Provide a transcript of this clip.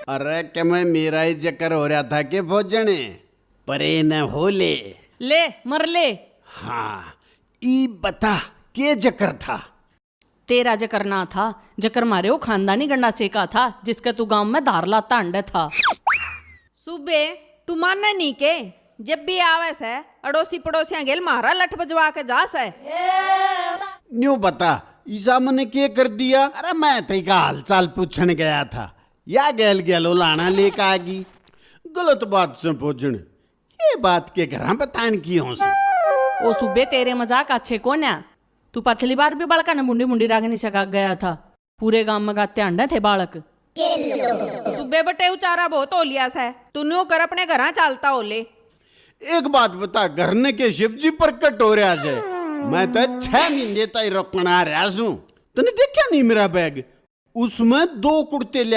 अरे कि मैं मेरा ही चक्कर हो रहा था कि भोजने परे न हो ले। ले मर ले। हाँ ई बता के चक्कर था। तेरा जकर ना था, जकर मारे वो खानदानी गंडा सेका था जिसका तू गांव में धार लाता अंडे था। सुबे तू माने नहीं के जब भी आवे से अड़ोसी पड़ोसियां गेल मारा लठ बजवा के जा से। न्यू बता ईसा मैंने के कर दिया। अरे मैं तेरी का हाल चाल पूछने गया था या गैल गैलो लाना लेकर आ गई। गलत बात से भोजन ये बात के घर बतान की हो से। ओ सुबे तेरे मजाक अच्छे कौन है? तू पिछली बार भी बालका ने मुंडी मुंडी रागनी सका गया था। पूरे गांव में गाते अंडे थे बालक। सुबे बटे उचारा बहुत हो लिया से तू न्यू कर अपने घर चालता हो ले। एक बात बता घर ने के शिव जी प्रकट हो रहा है। मैं तो 6 महीने तक रोकना रहा हूं। तूने देखा नहीं मेरा बैग उसमें 2 कुर्ते ले